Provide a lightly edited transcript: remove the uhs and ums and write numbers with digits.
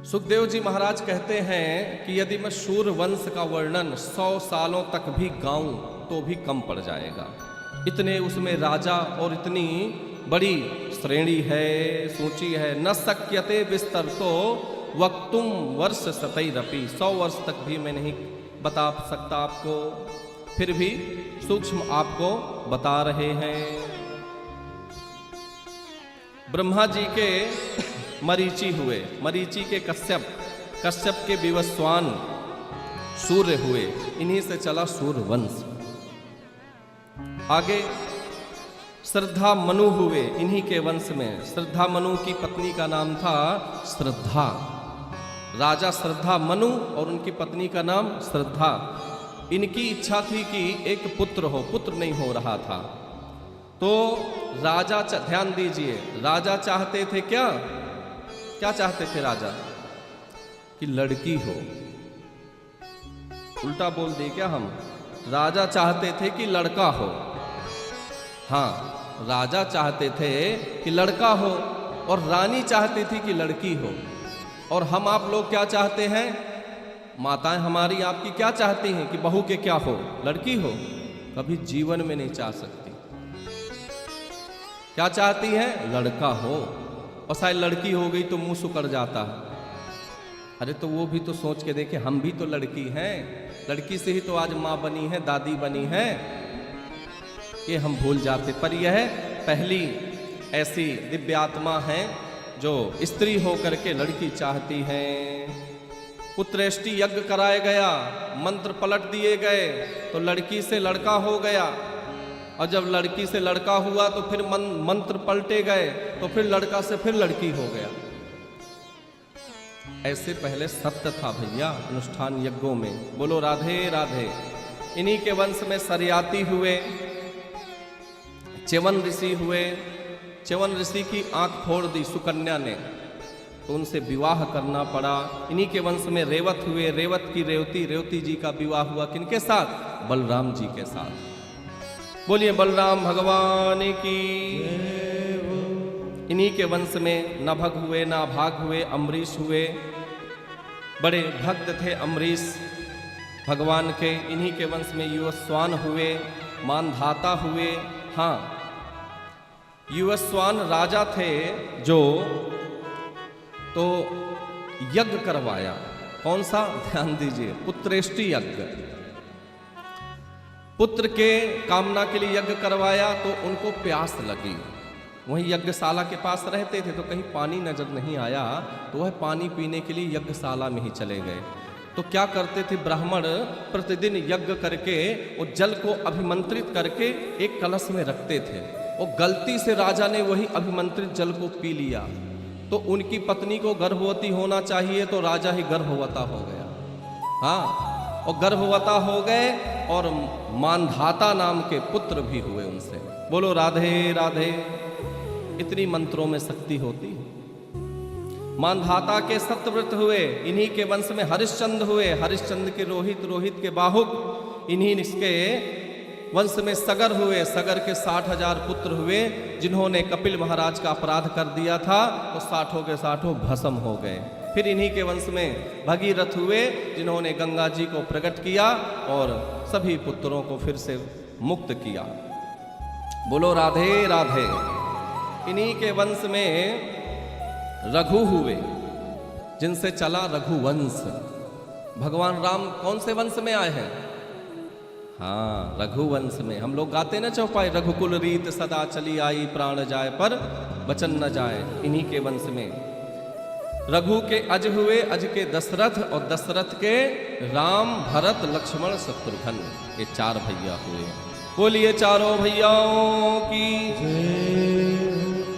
सुखदेव जी महाराज कहते हैं कि यदि मैं सूर्य वंश का वर्णन 100 सालों तक भी गाऊं तो भी कम पड़ जाएगा। इतने उसमें राजा और इतनी बड़ी श्रेणी है, सूची है। न शक्यते विस्तर तो वक्तुम वर्ष सतैरपि, 100 वर्ष तक भी मैं नहीं बता सकता आपको, फिर भी सूक्ष्म आपको बता रहे हैं। ब्रह्मा जी के मरीचि हुए, मरीचि के कश्यप, कश्यप के विवस्वान सूर्य हुए, इन्हीं से चला सूर्य वंश। आगे श्रद्धा मनु हुए, इन्हीं के वंश में। श्रद्धा मनु की पत्नी का नाम था श्रद्धा। राजा श्रद्धा मनु और उनकी पत्नी का नाम श्रद्धा। इनकी इच्छा थी कि एक पुत्र हो, पुत्र नहीं हो रहा था। तो राजा, ध्यान दीजिए, राजा चाहते थे क्या चाहते थे राजा? कि लड़की हो। उल्टा बोल दे क्या हम? राजा चाहते थे कि लड़का हो। हाँ, राजा चाहते थे कि लड़का हो और रानी चाहती थी कि लड़की हो। और हम आप लोग क्या चाहते हैं? माताएं हमारी आपकी क्या चाहती हैं? कि बहू के क्या हो? लड़की हो। कभी जीवन में नहीं चाह सकती। क्या चाहती हैं? लड़का हो। और शायद लड़की हो गई तो मुंह सुकड़ जाता है। अरे तो वो भी तो सोच के देखे, हम भी तो लड़की हैं, लड़की से ही तो आज माँ बनी है, दादी बनी है। ये हम भूल जाते। पर यह पहली ऐसी दिव्य आत्मा है जो स्त्री होकर के लड़की चाहती है। पुत्रेष्टि यज्ञ कराया गया, मंत्र पलट दिए गए तो लड़की से लड़का हो गया। और जब लड़की से लड़का हुआ तो फिर मंत्र पलटे गए तो फिर लड़का से फिर लड़की हो गया। ऐसे पहले सत्य था भैया अनुष्ठान यज्ञों में। बोलो राधे राधे। इन्हीं के वंश में सरियाती हुए, च्यवन ऋषि हुए। च्यवन ऋषि की आंख फोड़ दी सुकन्या ने, तो उनसे विवाह करना पड़ा। इन्हीं के वंश में रेवत हुए। रेवत की रेवती जी का विवाह हुआ किनके साथ? बलराम जी के साथ। बोलिए बलराम भगवान की। इन्हीं के वंश में नभग हुए, नाभाग हुए, अम्बरीश हुए। बड़े भक्त थे अम्बरीश भगवान के। इन्हीं के वंश में युवस्वान हुए, मानधाता हुए। हाँ, युवस्वान राजा थे जो तो यज्ञ करवाया। कौन सा? ध्यान दीजिए, पुत्रेष्टि यज्ञ। पुत्र के कामना के लिए यज्ञ करवाया तो उनको प्यास लगी। वहीं यज्ञशाला के पास रहते थे तो कहीं पानी नजर नहीं आया तो वह पानी पीने के लिए यज्ञशाला में ही चले गए। तो क्या करते थे ब्राह्मण? प्रतिदिन यज्ञ करके वो जल को अभिमंत्रित करके एक कलश में रखते थे। वो गलती से राजा ने वही अभिमंत्रित जल को पी लिया तो उनकी पत्नी को गर्भवती होना चाहिए तो राजा ही गर्भवता हो गया। हाँ, और गर्भवता हो गए और मानधाता नाम के पुत्र भी हुए उनसे। बोलो राधे राधे। इतनी मंत्रों में शक्ति होती है। मानधाता के सत्यव्रत हुए। इन्हीं के वंश में हरिश्चंद्र हुए। हरिश्चंद्र के रोहित, रोहित के बाहुक। इन्हीं इसके वंश में सगर हुए। सगर के 60,000 पुत्र हुए जिन्होंने कपिल महाराज का अपराध कर दिया था तो 60 के 60 भस्म हो गए। फिर इन्हीं के वंश में भगीरथ हुए जिन्होंने गंगा जी को प्रकट किया और सभी पुत्रों को फिर से मुक्त किया। बोलो राधे राधे। इन्हीं के वंश में रघु हुए जिनसे चला रघुवंश। भगवान राम कौन से वंश में आए हैं? हाँ, रघुवंश में। हम लोग गाते ना चौपाई, रघुकुल रीत सदा चली आई, प्राण जाए पर वचन न जाए। इन्हीं के वंश में रघु के अज हुए, अज के दशरथ और दशरथ के राम, भरत, लक्ष्मण, शत्रुघ्न। ये 4 भैया हुए। बोलिए चारों भैयाओं की जय।